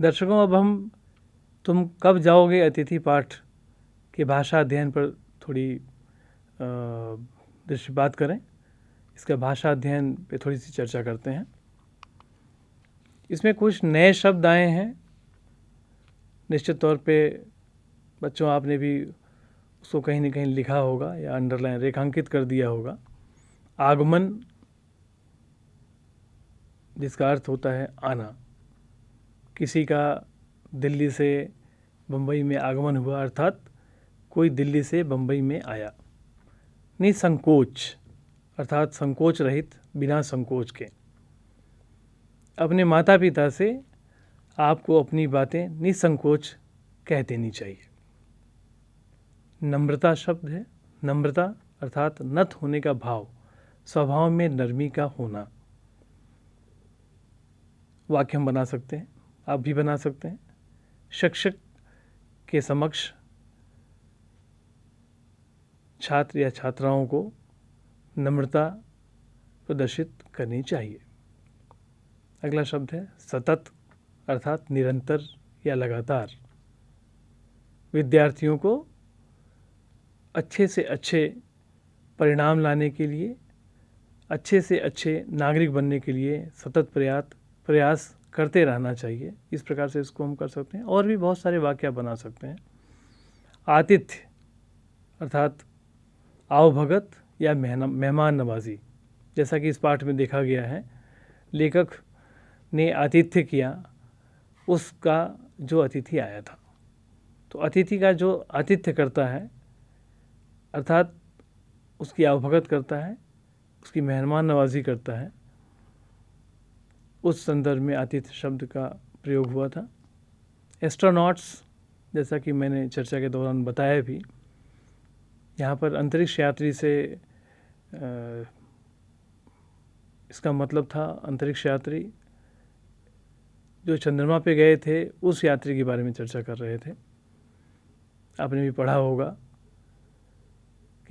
दर्शकों, अब हम तुम कब जाओगे अतिथि पाठ के भाषा अध्ययन पर थोड़ी दृष्टिपात करें। इसका भाषा अध्ययन पे थोड़ी सी चर्चा करते हैं। इसमें कुछ नए शब्द आए हैं। निश्चित तौर पे बच्चों, आपने भी उसको कहीं न कहीं लिखा होगा या अंडरलाइन रेखांकित कर दिया होगा। आगमन, जिसका अर्थ होता है आना। किसी का दिल्ली से बम्बई में आगमन हुआ, अर्थात कोई दिल्ली से बम्बई में आया। निसंकोच, अर्थात संकोच रहित, बिना संकोच के। अपने माता पिता से आपको अपनी बातें निसंकोच कह देनी चाहिए। नम्रता शब्द है। नम्रता अर्थात नत होने का भाव, स्वभाव में नरमी का होना। वाक्य हम बना सकते हैं, आप भी बना सकते हैं। शिक्षक के समक्ष छात्र या छात्राओं को नम्रता प्रदर्शित करनी चाहिए। अगला शब्द है सतत, अर्थात निरंतर या लगातार। विद्यार्थियों को अच्छे से अच्छे परिणाम लाने के लिए, अच्छे से अच्छे नागरिक बनने के लिए सतत प्रयास करते रहना चाहिए। इस प्रकार से इसको हम कर सकते हैं। और भी बहुत सारे वाक्य बना सकते हैं। आतिथ्य अर्थात आवभगत या मेहमान नवाजी। जैसा कि इस पाठ में देखा गया है, लेखक ने आतिथ्य किया उसका जो अतिथि आया था। तो अतिथि का जो आतिथ्य करता है, अर्थात उसकी आवभगत करता है, उसकी मेहमान नवाजी करता है, उस संदर्भ में आतिथ्य शब्द का प्रयोग हुआ था। एस्ट्रोनॉट्स, जैसा कि मैंने चर्चा के दौरान बताया भी, यहाँ पर अंतरिक्ष यात्री से इसका मतलब था अंतरिक्ष यात्री जो चंद्रमा पे गए थे, उस यात्री के बारे में चर्चा कर रहे थे। आपने भी पढ़ा होगा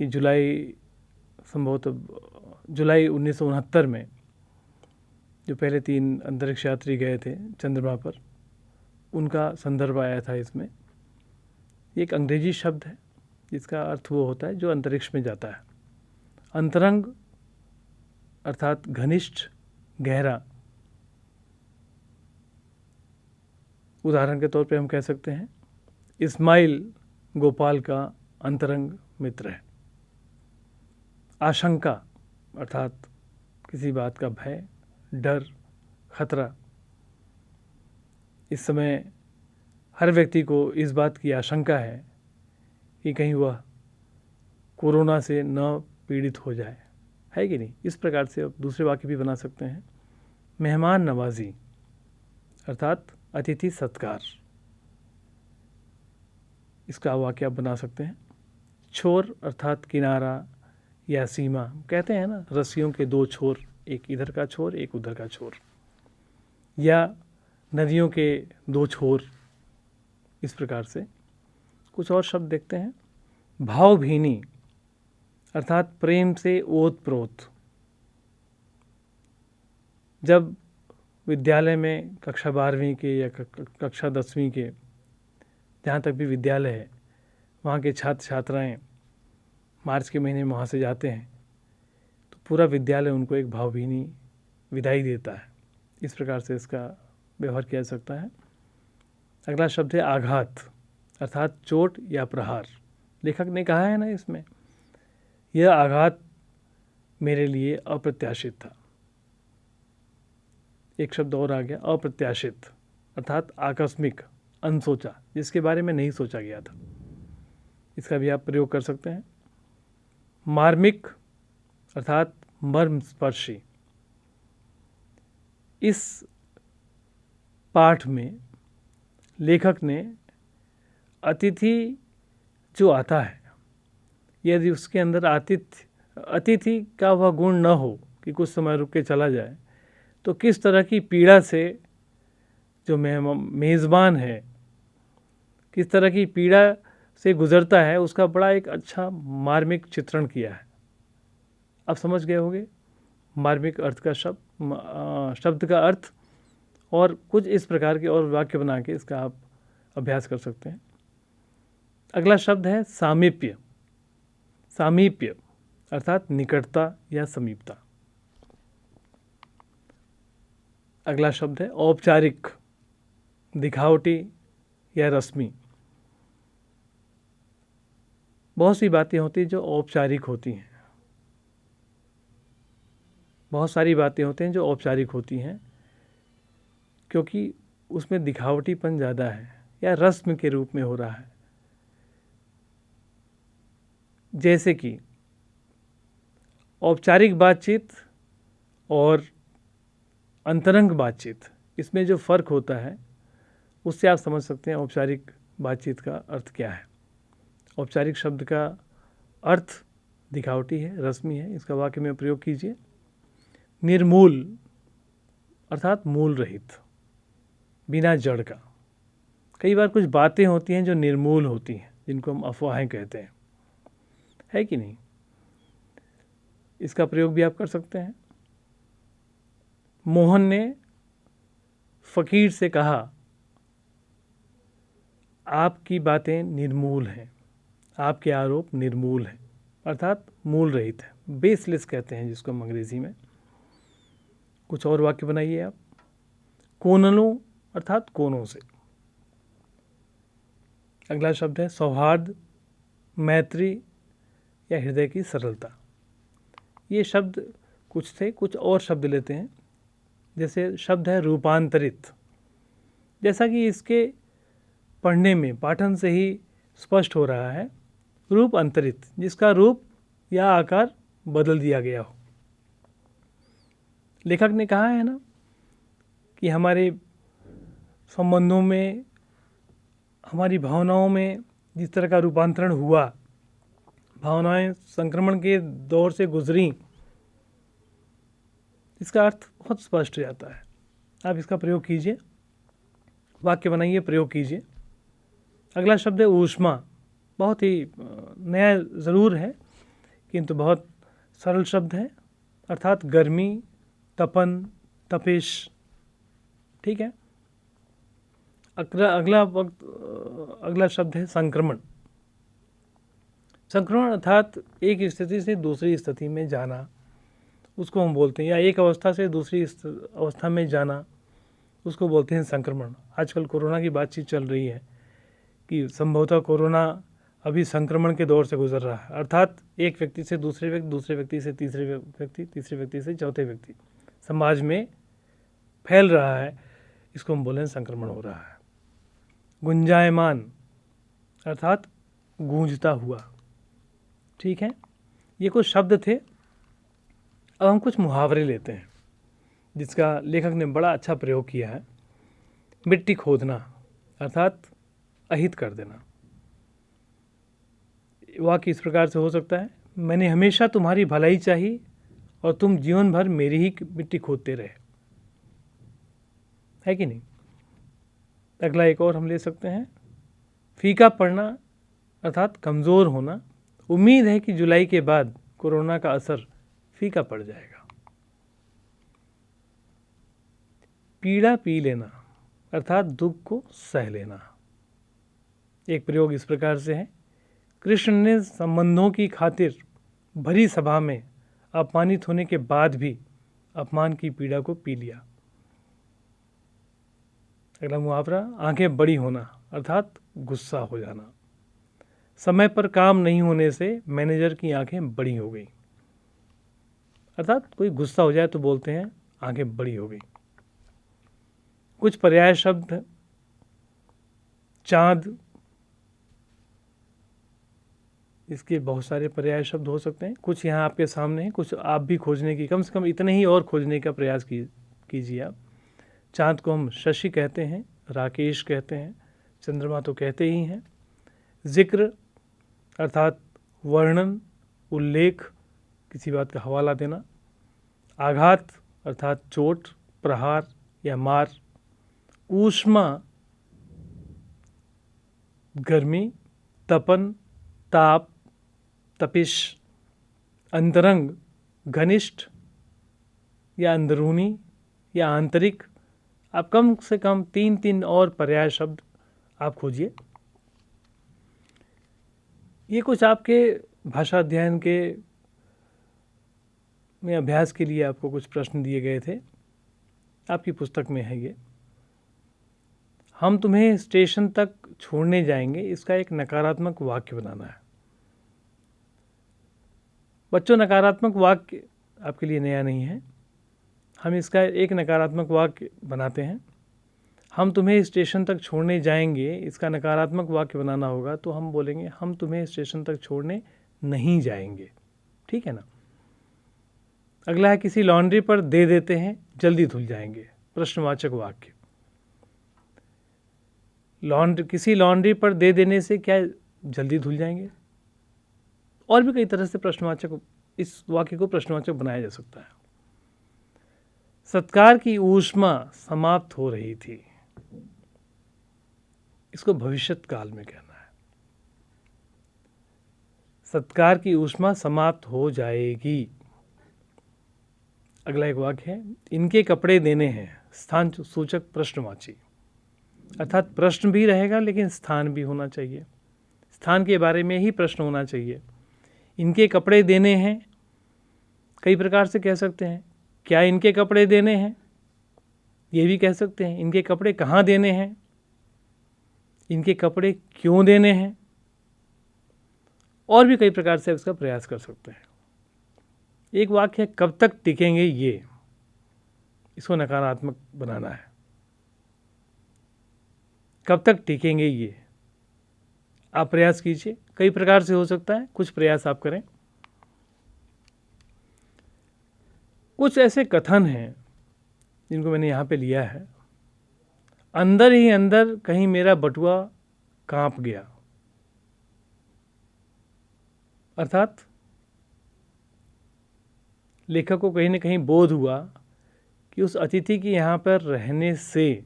कि संभवतः जुलाई 1969 में जो पहले 3 अंतरिक्ष यात्री गए थे चंद्रमा पर, उनका संदर्भ आया था इसमें। एक अंग्रेजी शब्द है जिसका अर्थ वो होता है जो अंतरिक्ष में जाता है। अंतरंग अर्थात घनिष्ठ, गहरा। उदाहरण के तौर पे हम कह सकते हैं इस्माइल गोपाल का अंतरंग मित्र है। आशंका अर्थात किसी बात का भय, डर, खतरा। इस समय हर व्यक्ति को इस बात की आशंका है कि कहीं वह कोरोना से न पीड़ित हो जाए, है कि नहीं। इस प्रकार से अब दूसरे वाक्य भी बना सकते हैं। मेहमान नवाजी अर्थात अतिथि सत्कार, इसका वाक्य आप बना सकते हैं। छोर अर्थात किनारा या सीमा। कहते हैं ना, रस्सियों के 2 छोर, एक इधर का छोर, एक उधर का छोर। या नदियों के 2 छोर। इस प्रकार से कुछ और शब्द देखते हैं। भावभीनी अर्थात प्रेम से ओत प्रोत। जब विद्यालय में कक्षा 12वीं के या कक्षा 10वीं के, जहाँ तक भी विद्यालय है, वहाँ के छात्र छात्राएँ मार्च के महीने में वहाँ से जाते हैं, तो पूरा विद्यालय उनको एक भावभीनी विदाई देता है। इस प्रकार से इसका व्यवहार किया जा सकता है। अगला शब्द है आघात अर्थात चोट या प्रहार। लेखक ने कहा है ना इसमें, यह आघात मेरे लिए अप्रत्याशित था। एक शब्द और आ गया, अप्रत्याशित अर्थात आकस्मिक, अनसोचा, जिसके बारे में नहीं सोचा गया था। इसका भी आप प्रयोग कर सकते हैं। मार्मिक अर्थात मर्मस्पर्शी। इस पाठ में लेखक ने अतिथि जो आता है, यदि उसके अंदर अतिथि का वह गुण न हो कि कुछ समय रुक के चला जाए, तो किस तरह की पीड़ा से जो मेज़बान है, किस तरह की पीड़ा से गुजरता है, उसका बड़ा एक अच्छा मार्मिक चित्रण किया है। आप समझ गए होंगे मार्मिक अर्थ का शब्द का अर्थ और कुछ इस प्रकार के और वाक्य बना के इसका आप अभ्यास कर सकते हैं। अगला शब्द है सामीप्य। सामीप्य अर्थात निकटता या समीपता। अगला शब्द है औपचारिक, दिखावटी या रस्मी। बहुत सी बातें होती हैं जो औपचारिक होती हैं, बहुत सारी बातें होती हैं जो औपचारिक होती हैं क्योंकि उसमें दिखावटीपन ज़्यादा है या रस्म के रूप में हो रहा है। जैसे कि औपचारिक बातचीत और अंतरंग बातचीत, इसमें जो फ़र्क होता है उससे आप समझ सकते हैं औपचारिक बातचीत का अर्थ क्या है। औपचारिक शब्द का अर्थ दिखावटी है, रस्मी है। इसका वाक्य में प्रयोग कीजिए। निर्मूल अर्थात मूल रहित, बिना जड़ का। कई बार कुछ बातें होती हैं जो निर्मूल होती हैं, जिनको हम अफवाहें कहते हैं, है कि नहीं। इसका प्रयोग भी आप कर सकते हैं। मोहन ने फकीर से कहा, आपकी बातें निर्मूल हैं, आपके आरोप निर्मूल हैं, अर्थात मूल रहित है, बेसलेस कहते हैं जिसको हम अंग्रेजी में। कुछ और वाक्य बनाइए आप। कोनलों अर्थात कोनों से। अगला शब्द है सौहार्द, मैत्री या हृदय की सरलता। ये शब्द कुछ थे, कुछ और शब्द लेते हैं। जैसे शब्द है रूपांतरित। जैसा कि इसके पढ़ने में, पाठन से ही स्पष्ट हो रहा है, रूप अंतरित, जिसका रूप या आकार बदल दिया गया हो। लेखक ने कहा है ना कि हमारे संबंधों में, हमारी भावनाओं में जिस तरह का रूपांतरण हुआ, भावनाएं संक्रमण के दौर से गुजरी, इसका अर्थ बहुत स्पष्ट हो जाता है। आप इसका प्रयोग कीजिए, वाक्य बनाइए, प्रयोग कीजिए। अगला शब्द है ऊष्मा। बहुत ही नया ज़रूर है किंतु बहुत सरल शब्द है, अर्थात गर्मी, तपन, तपिश। ठीक है। अगला शब्द है संक्रमण। संक्रमण अर्थात एक स्थिति से दूसरी स्थिति में जाना, उसको हम बोलते हैं, या एक अवस्था से दूसरी अवस्था में जाना, उसको बोलते हैं संक्रमण। आजकल कोरोना की बातचीत चल रही है कि संभवतः कोरोना अभी संक्रमण के दौर से गुजर रहा है, अर्थात एक व्यक्ति से दूसरे व्यक्ति, दूसरे व्यक्ति से तीसरे व्यक्ति, तीसरे व्यक्ति से चौथे व्यक्ति, समाज में फैल रहा है। इसको हम बोलें संक्रमण हो रहा है। गुंजायमान अर्थात गूंजता हुआ। ठीक है, ये कुछ शब्द थे। अब हम कुछ मुहावरे लेते हैं जिसका लेखक ने बड़ा अच्छा प्रयोग किया है। मिट्टी खोदना अर्थात अहित कर देना। वाक्य इस प्रकार से हो सकता है, मैंने हमेशा तुम्हारी भलाई चाही और तुम जीवन भर मेरी ही मिट्टी खोदते रहे। है कि नहीं। अगला एक और हम ले सकते हैं, फीका पड़ना अर्थात कमज़ोर होना। उम्मीद है कि जुलाई के बाद कोरोना का असर फीका पड़ जाएगा। पीड़ा पी लेना अर्थात दुख को सह लेना। एक प्रयोग इस प्रकार से है, कृष्ण ने संबंधों की खातिर भरी सभा में अपमानित होने के बाद भी अपमान की पीड़ा को पी लिया। अगला मुहावरा, आंखें बड़ी होना अर्थात गुस्सा हो जाना। समय पर काम नहीं होने से मैनेजर की आंखें बड़ी हो गई, अर्थात कोई गुस्सा हो जाए तो बोलते हैं आंखें बड़ी हो गई। कुछ पर्याय शब्द, चांद, इसके बहुत सारे पर्याय शब्द हो सकते हैं। कुछ यहाँ आपके सामने हैं, कुछ आप भी खोजने की, कम से कम इतने ही और खोजने का प्रयास कीजिए आप। चांद को हम शशि कहते हैं, राकेश कहते हैं, चंद्रमा तो कहते ही हैं। जिक्र अर्थात वर्णन, उल्लेख, किसी बात का हवाला देना। आघात अर्थात चोट, प्रहार या मार। ऊष्मा गर्मी, तपन, ताप, तपिश। अंतरंग घनिष्ठ या अंदरूनी या आंतरिक, आप कम से कम 3 और पर्याय शब्द आप खोजिए। ये कुछ आपके भाषा अध्ययन के में अभ्यास के लिए आपको कुछ प्रश्न दिए गए थे, आपकी पुस्तक में है ये। हम तुम्हें स्टेशन तक छोड़ने जाएंगे, इसका एक नकारात्मक वाक्य बनाना है। बच्चों, नकारात्मक वाक्य आपके लिए नया नहीं है। हम इसका एक नकारात्मक वाक्य बनाते हैं। हम तुम्हें स्टेशन तक छोड़ने जाएंगे, इसका नकारात्मक वाक्य बनाना होगा तो हम बोलेंगे हम तुम्हें स्टेशन तक छोड़ने नहीं जाएंगे। ठीक है ना। अगला है किसी लॉन्ड्री पर दे देते हैं, जल्दी धुल जाएंगे। प्रश्नवाचक वाक्य। किसी लॉन्ड्री पर दे देने से क्या जल्दी धुल जाएंगे? और भी कई तरह से प्रश्नवाचक, इस वाक्य को प्रश्नवाचक बनाया जा सकता है। सत्कार की ऊष्मा समाप्त हो रही थी, इसको भविष्यत काल में कहना है। सत्कार की ऊष्मा समाप्त हो जाएगी। अगला एक वाक्य है इनके कपड़े देने हैं, स्थान सूचक प्रश्नवाची, अर्थात प्रश्न भी रहेगा लेकिन स्थान भी होना चाहिए। स्थान के बारे में ही प्रश्न होना चाहिए। इनके कपड़े देने हैं, कई प्रकार से कह सकते हैं। क्या इनके कपड़े देने हैं, ये भी कह सकते हैं। इनके कपड़े कहाँ देने हैं, इनके कपड़े क्यों देने हैं, और भी कई प्रकार से इसका प्रयास कर सकते हैं। एक वाक्य है कब तक टिकेंगे ये, इसको नकारात्मक बनाना है। कब तक टिकेंगे ये, आप प्रयास कीजिए। कई प्रकार से हो सकता है, कुछ प्रयास आप करें। कुछ ऐसे कथन हैं जिनको मैंने यहाँ पे लिया है। अंदर ही अंदर कहीं मेरा बटुआ कांप गया, अर्थात लेखक को कहीं न कहीं बोध हुआ कि उस अतिथि के यहाँ पर रहने से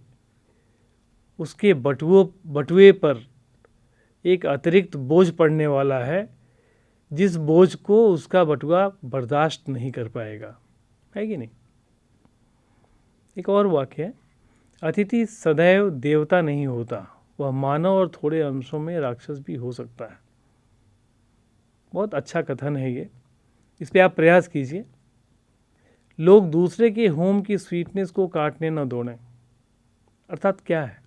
उसके बटुए पर एक अतिरिक्त बोझ पड़ने वाला है, जिस बोझ को उसका बटुआ बर्दाश्त नहीं कर पाएगा, है कि नहीं। एक और वाक्य है अतिथि सदैव देवता नहीं होता, वह मानव और थोड़े अंशों में राक्षस भी हो सकता है। बहुत अच्छा कथन है ये, इस पे आप प्रयास कीजिए। लोग दूसरे के होम की स्वीटनेस को काटने न दौड़ें, अर्थात क्या है,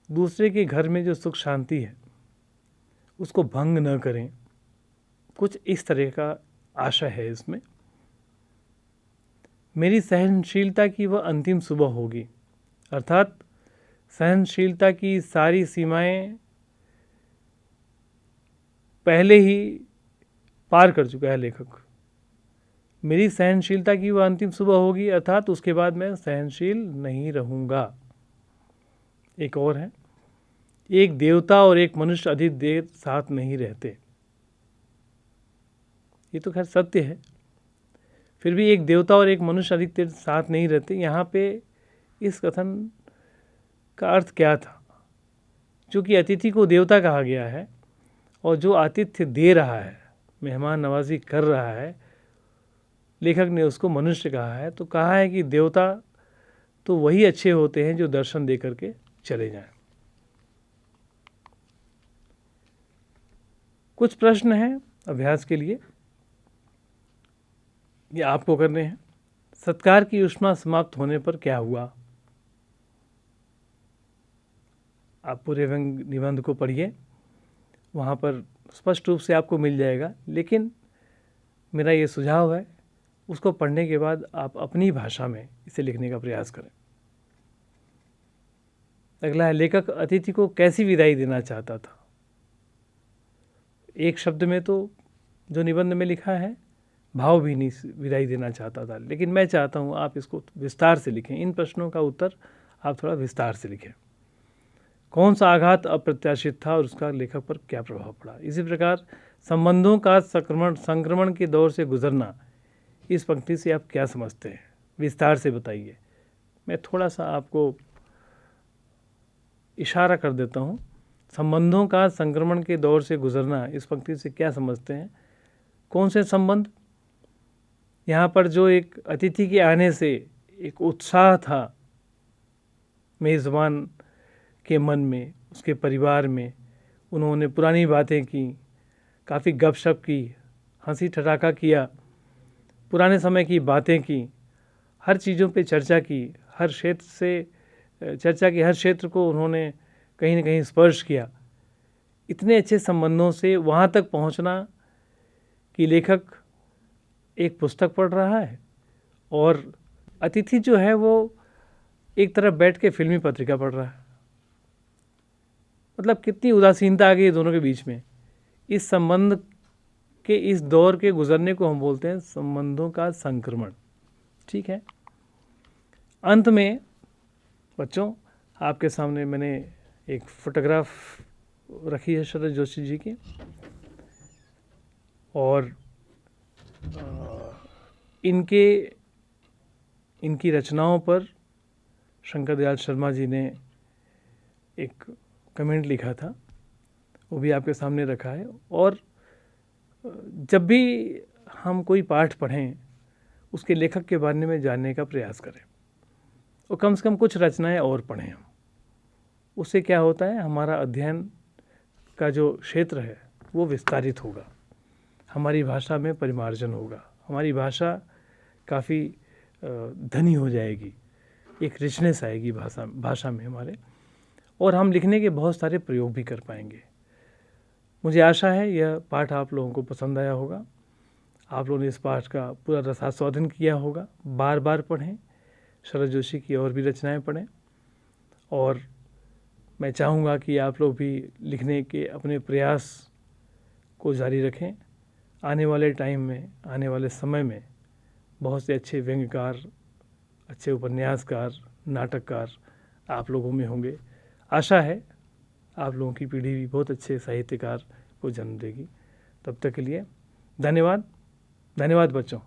दूसरे के घर में जो सुख शांति है उसको भंग न करें, कुछ इस तरह का आशय है इसमें। मेरी सहनशीलता की वह अंतिम सुबह होगी, अर्थात सहनशीलता की सारी सीमाएं पहले ही पार कर चुका है लेखक। मेरी सहनशीलता की वह अंतिम सुबह होगी, अर्थात उसके बाद मैं सहनशील नहीं रहूँगा। एक और है एक देवता और एक मनुष्य अधिक देर साथ नहीं रहते। ये तो खैर सत्य है, फिर भी एक देवता और एक मनुष्य अधिक देर साथ नहीं रहते। यहाँ पे इस कथन का अर्थ क्या था? चूँकि अतिथि को देवता कहा गया है और जो आतिथ्य दे रहा है, मेहमान नवाजी कर रहा है, लेखक ने उसको मनुष्य कहा है, तो कहा है कि देवता तो वही अच्छे होते हैं जो दर्शन दे करके चले जाएं। कुछ प्रश्न हैं अभ्यास के लिए, ये आपको करने हैं। सत्कार की ऊष्मा समाप्त होने पर क्या हुआ? आप पूरे निबंध को पढ़िए, वहाँ पर स्पष्ट रूप से आपको मिल जाएगा। लेकिन मेरा ये सुझाव है उसको पढ़ने के बाद आप अपनी भाषा में इसे लिखने का प्रयास करें। अगला है लेखक अतिथि को कैसी विदाई देना चाहता था। एक शब्द में तो जो निबंध में लिखा है भावभीनी विदाई देना चाहता था, लेकिन मैं चाहता हूँ आप इसको विस्तार से लिखें। इन प्रश्नों का उत्तर आप थोड़ा विस्तार से लिखें। कौन सा आघात अप्रत्याशित था और उसका लेखक पर क्या प्रभाव पड़ा। इसी प्रकार संबंधों का संक्रमण के दौर से गुजरना, इस पंक्ति से आप क्या समझते हैं, विस्तार से बताइए। मैं थोड़ा सा आपको इशारा कर देता हूँ। संबंधों का संक्रमण के दौर से गुजरना, इस पंक्ति से क्या समझते हैं, कौन से संबंध। यहाँ पर जो एक अतिथि के आने से एक उत्साह था मेज़बान के मन में, उसके परिवार में। उन्होंने पुरानी बातें की, काफ़ी गपशप की, हंसी ठहाका किया, पुराने समय की बातें की, हर चीज़ों पे चर्चा की, हर क्षेत्र से चर्चा की, हर क्षेत्र को उन्होंने कहीं न कहीं स्पर्श किया। इतने अच्छे संबंधों से वहाँ तक पहुँचना कि लेखक एक पुस्तक पढ़ रहा है और अतिथि जो है वो एक तरफ बैठ के फिल्मी पत्रिका पढ़ रहा है। मतलब कितनी उदासीनता आ गई है दोनों के बीच में। इस संबंध के इस दौर के गुजरने को हम बोलते हैं संबंधों का संक्रमण। ठीक है। अंत में बच्चों, आपके सामने मैंने एक फोटोग्राफ रखी है शरद जोशी जी की, और इनकी रचनाओं पर शंकर दयाल शर्मा जी ने एक कमेंट लिखा था, वो भी आपके सामने रखा है। और जब भी हम कोई पाठ पढ़ें उसके लेखक के बारे में जानने का प्रयास करें और कम से कम कुछ रचनाएं और पढ़ें हम। उससे क्या होता है, हमारा अध्ययन का जो क्षेत्र है वो विस्तारित होगा, हमारी भाषा में परिमार्जन होगा, हमारी भाषा काफ़ी धनी हो जाएगी, एक रिचनेस आएगी भाषा में हमारे, और हम लिखने के बहुत सारे प्रयोग भी कर पाएंगे। मुझे आशा है यह पाठ आप लोगों को पसंद आया होगा। आप लोगों ने इस पाठ का पूरा रसास्वादन किया होगा। बार बार पढ़ें, शरद जोशी की और भी रचनाएं पढ़ें, और मैं चाहूँगा कि आप लोग भी लिखने के अपने प्रयास को जारी रखें। आने वाले टाइम में, आने वाले समय में बहुत से अच्छे व्यंग्यकार, अच्छे उपन्यासकार, नाटककार आप लोगों में होंगे। आशा है आप लोगों की पीढ़ी भी बहुत अच्छे साहित्यकार को जन्म देगी। तब तक के लिए धन्यवाद। धन्यवाद बच्चों।